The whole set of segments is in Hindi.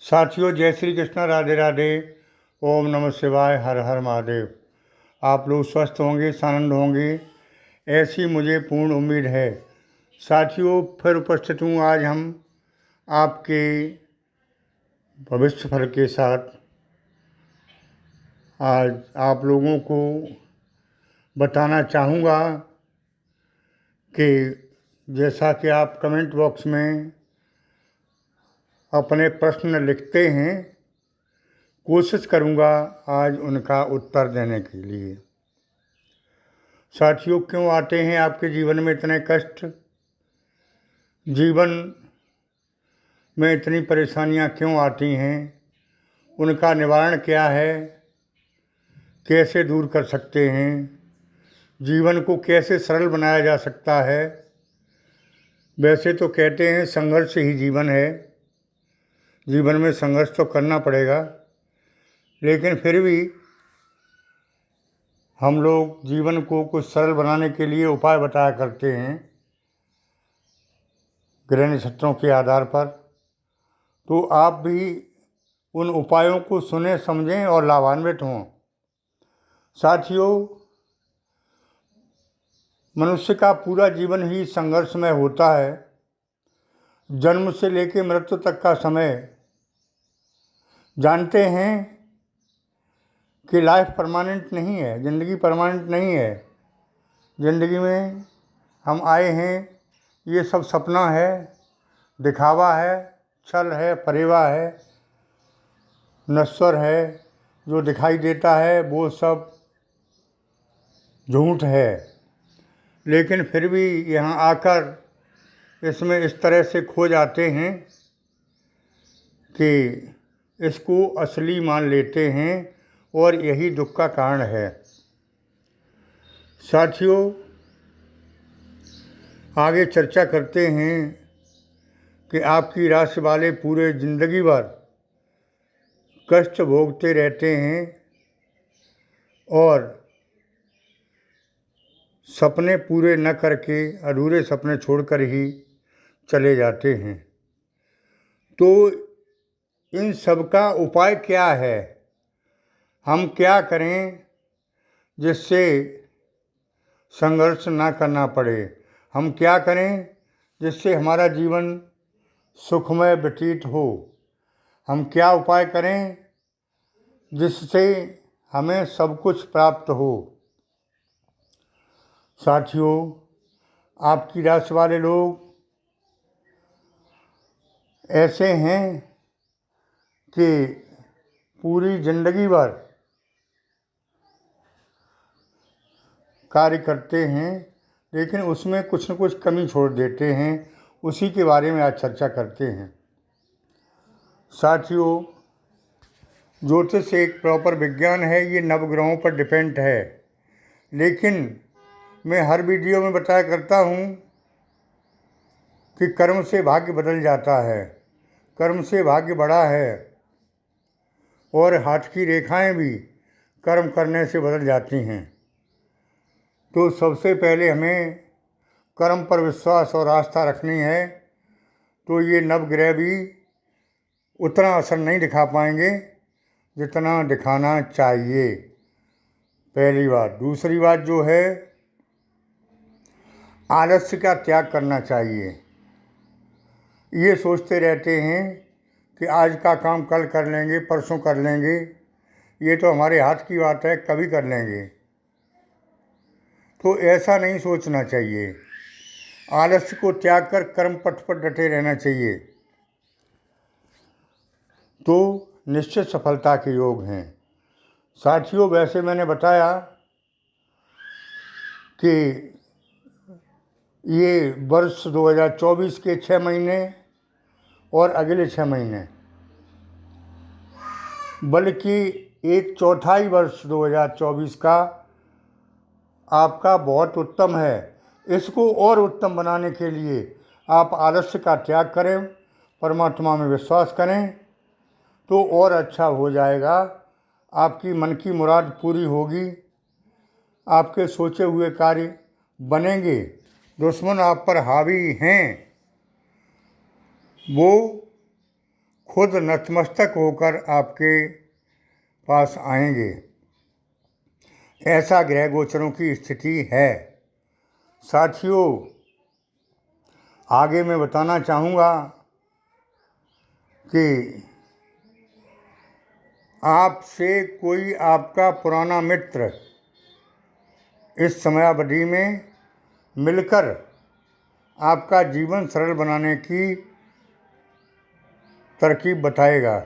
साथियों, जय श्री कृष्ण, राधे राधे। ओम नमः शिवाय, हर हर महादेव। आप लोग स्वस्थ होंगे, सानंद होंगे, ऐसी मुझे पूर्ण उम्मीद है। साथियों, फिर उपस्थित हूँ आज हम आपके भविष्य फल के साथ। आज आप लोगों को बताना चाहूँगा कि जैसा कि आप कमेंट बॉक्स में अपने प्रश्न लिखते हैं, कोशिश करूँगा आज उनका उत्तर देने के लिए। साथियों, क्यों आते हैं आपके जीवन में इतने कष्ट? जीवन में इतनी परेशानियाँ क्यों आती हैं? उनका निवारण क्या है? कैसे दूर कर सकते हैं? जीवन को कैसे सरल बनाया जा सकता है? वैसे तो कहते हैं संघर्ष ही जीवन है। जीवन में संघर्ष तो करना पड़ेगा, लेकिन फिर भी हम लोग जीवन को कुछ सरल बनाने के लिए उपाय बताया करते हैं ग्रह नक्षत्रों के आधार पर। तो आप भी उन उपायों को सुने, समझें और लाभान्वित हों। साथियों, मनुष्य का पूरा जीवन ही संघर्षमय होता है। जन्म से लेकर मृत्यु तक का समय। जानते हैं कि लाइफ परमानेंट नहीं है, ज़िंदगी परमानेंट नहीं है। ज़िंदगी में हम आए हैं, ये सब सपना है, दिखावा है, छल है, फरेवा है, नश्वर है। जो दिखाई देता है वो सब झूठ है। लेकिन फिर भी यहाँ आकर इसमें इस तरह से खो जाते हैं कि इसको असली मान लेते हैं, और यही दुख का कारण है। साथियों, आगे चर्चा करते हैं कि आपकी राशि वाले पूरे ज़िंदगी भर कष्ट भोगते रहते हैं और सपने पूरे न करके अधूरे सपने छोड़कर ही चले जाते हैं। तो इन सब का उपाय क्या है? हम क्या करें जिससे संघर्ष ना करना पड़े? हम क्या करें जिससे हमारा जीवन सुखमय व्यतीत हो? हम क्या उपाय करें जिससे हमें सब कुछ प्राप्त हो? साथियों, आपकी राशि वाले लोग ऐसे हैं कि पूरी ज़िंदगी भर कार्य करते हैं, लेकिन उसमें कुछ न कुछ कमी छोड़ देते हैं। उसी के बारे में आज चर्चा करते हैं। साथियों, ज्योतिष एक प्रॉपर विज्ञान है, ये नवग्रहों पर डिपेंड है। लेकिन मैं हर वीडियो में बताया करता हूँ कि कर्म से भाग्य बदल जाता है, कर्म से भाग्य बढ़ा है, और हाथ की रेखाएं भी कर्म करने से बदल जाती हैं। तो सबसे पहले हमें कर्म पर विश्वास और आस्था रखनी है। तो ये नवग्रह भी उतना असर नहीं दिखा पाएंगे जितना दिखाना चाहिए। पहली बात। दूसरी बात जो है, आलस्य का त्याग करना चाहिए। ये सोचते रहते हैं कि आज का काम कल कर लेंगे, परसों कर लेंगे, ये तो हमारे हाथ की बात है, कभी कर लेंगे। तो ऐसा नहीं सोचना चाहिए। आलस्य को त्याग कर कर्म पथ पर डटे रहना चाहिए, तो निश्चित सफलता के योग हैं। साथियों, वैसे मैंने बताया कि ये वर्ष 2024 के 6 महीने और अगले 6 महीने, बल्कि 1/4 वर्ष 2024 का आपका बहुत उत्तम है। इसको और उत्तम बनाने के लिए आप आलस्य का त्याग करें, परमात्मा में विश्वास करें, तो और अच्छा हो जाएगा। आपकी मन की मुराद पूरी होगी, आपके सोचे हुए कार्य बनेंगे। दुश्मन आप पर हावी हैं, वो खुद नतमस्तक होकर आपके पास आएंगे। ऐसा ग्रह गोचरों की स्थिति है। साथियों, आगे मैं बताना चाहूँगा कि आपसे कोई आपका पुराना मित्र इस समयावधि में मिलकर आपका जीवन सरल बनाने की तरकीब बताएगा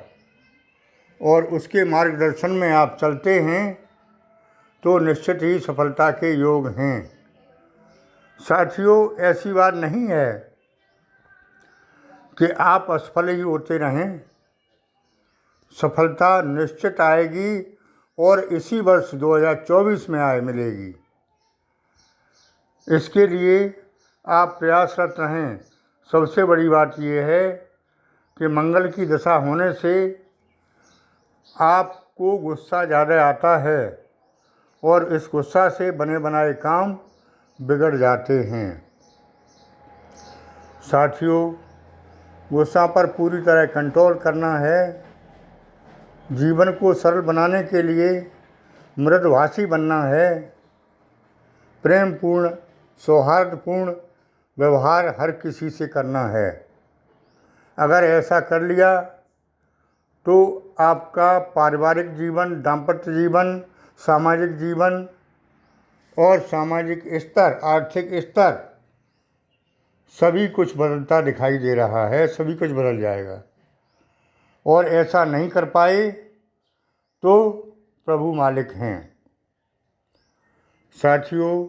और उसके मार्गदर्शन में आप चलते हैं तो निश्चित ही सफलता के योग हैं। साथियों, ऐसी बात नहीं है कि आप असफल ही होते रहें। सफलता निश्चित आएगी और इसी वर्ष 2024 में मिलेगी। इसके लिए आप प्रयासरत रहें। सबसे बड़ी बात यह है कि मंगल की दशा होने से आपको गुस्सा ज़्यादा आता है और इस गुस्सा से बने बनाए काम बिगड़ जाते हैं। साथियों, गुस्सा पर पूरी तरह कंट्रोल करना है। जीवन को सरल बनाने के लिए मृदुभाषी बनना है। प्रेमपूर्ण, सौहार्दपूर्ण व्यवहार हर किसी से करना है। अगर ऐसा कर लिया तो आपका पारिवारिक जीवन, दाम्पत्य जीवन, सामाजिक जीवन और सामाजिक स्तर, आर्थिक स्तर सभी कुछ बदलता दिखाई दे रहा है। सभी कुछ बदल जाएगा। और ऐसा नहीं कर पाए तो प्रभु मालिक हैं। साथियों,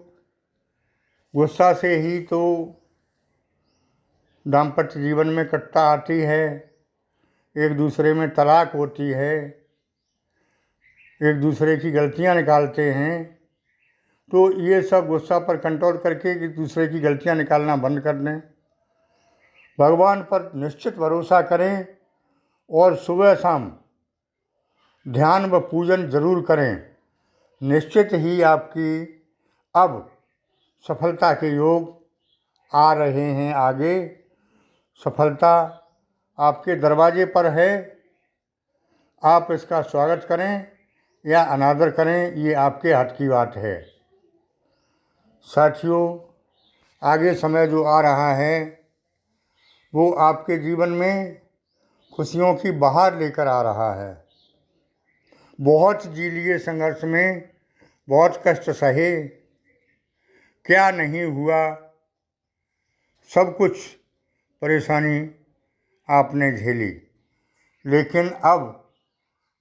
गुस्सा से ही तो दाम्पत्य जीवन में कटता आती है, एक दूसरे में तलाक होती है, एक दूसरे की गलतियां निकालते हैं। तो ये सब गुस्सा पर कंट्रोल करके एक दूसरे की गलतियां निकालना बंद कर दें। भगवान पर निश्चित भरोसा करें और सुबह शाम ध्यान व पूजन जरूर करें। निश्चित ही आपकी अब सफलता के योग आ रहे हैं। आगे सफलता आपके दरवाजे पर है। आप इसका स्वागत करें या अनादर करें, ये आपके हाथ की बात है। साथियों, आगे समय जो आ रहा है वो आपके जीवन में खुशियों की बहार लेकर आ रहा है। बहुत जी लिए संघर्ष में, बहुत कष्ट सहे, क्या नहीं हुआ, सब कुछ परेशानी आपने झेली। लेकिन अब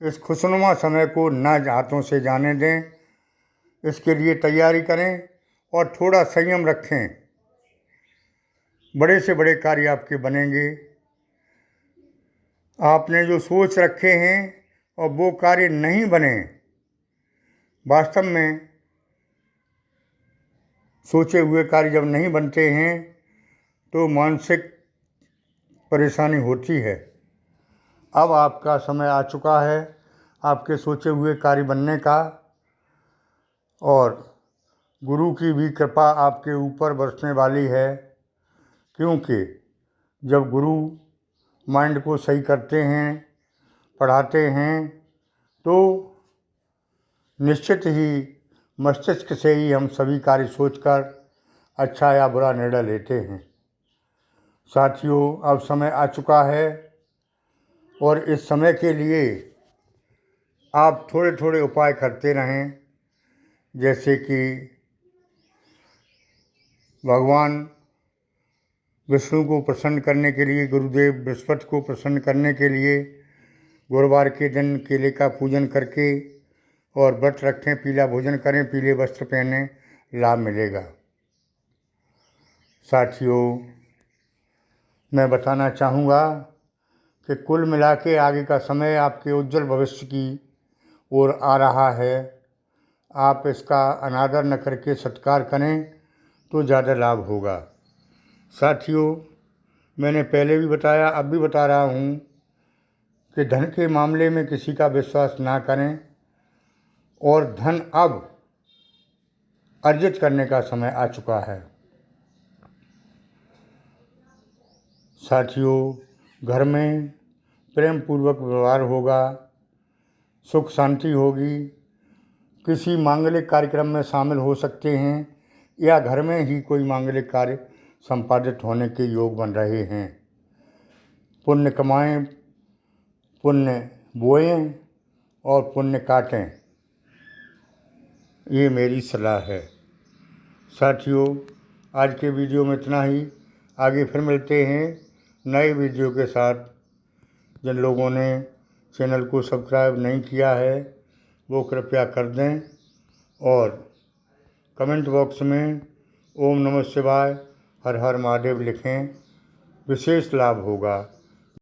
इस खुशनुमा समय को न हाथों से जाने दें। इसके लिए तैयारी करें और थोड़ा संयम रखें। बड़े से बड़े कार्य आपके बनेंगे। आपने जो सोच रखे हैं और वो कार्य नहीं बने, वास्तव में सोचे हुए कार्य जब नहीं बनते हैं तो मानसिक परेशानी होती है। अब आपका समय आ चुका है आपके सोचे हुए कार्य बनने का, और गुरु की भी कृपा आपके ऊपर बरसने वाली है। क्योंकि जब गुरु माइंड को सही करते हैं, पढ़ाते हैं, तो निश्चित ही मस्तिष्क से ही हम सभी कार्य सोचकर अच्छा या बुरा निर्णय लेते हैं। साथियों, अब समय आ चुका है और इस समय के लिए आप थोड़े थोड़े उपाय करते रहें। जैसे कि भगवान विष्णु को प्रसन्न करने के लिए, गुरुदेव बृहस्पति को प्रसन्न करने के लिए गुरुवार के दिन केले का पूजन करके और व्रत रखें, पीला भोजन करें, पीले वस्त्र पहने, लाभ मिलेगा। साथियों, मैं बताना चाहूँगा कि कुल मिला के आगे का समय आपके उज्जवल भविष्य की ओर आ रहा है। आप इसका अनादर न करके सत्कार करें तो ज़्यादा लाभ होगा। साथियों, मैंने पहले भी बताया, अब भी बता रहा हूँ कि धन के मामले में किसी का विश्वास ना करें और धन अब अर्जित करने का समय आ चुका है। साथियों, घर में प्रेम पूर्वक व्यवहार होगा, सुख शांति होगी, किसी मांगलिक कार्यक्रम में शामिल हो सकते हैं या घर में ही कोई मांगलिक कार्य संपादित होने के योग बन रहे हैं। पुण्य कमाएं, पुण्य बोएं और पुण्य काटें, ये मेरी सलाह है। साथियों, आज के वीडियो में इतना ही। आगे फिर मिलते हैं नए वीडियो के साथ। जिन लोगों ने चैनल को सब्सक्राइब नहीं किया है वो कृपया कर दें और कमेंट बॉक्स में ओम नमः शिवाय, हर हर महादेव लिखें, विशेष लाभ होगा।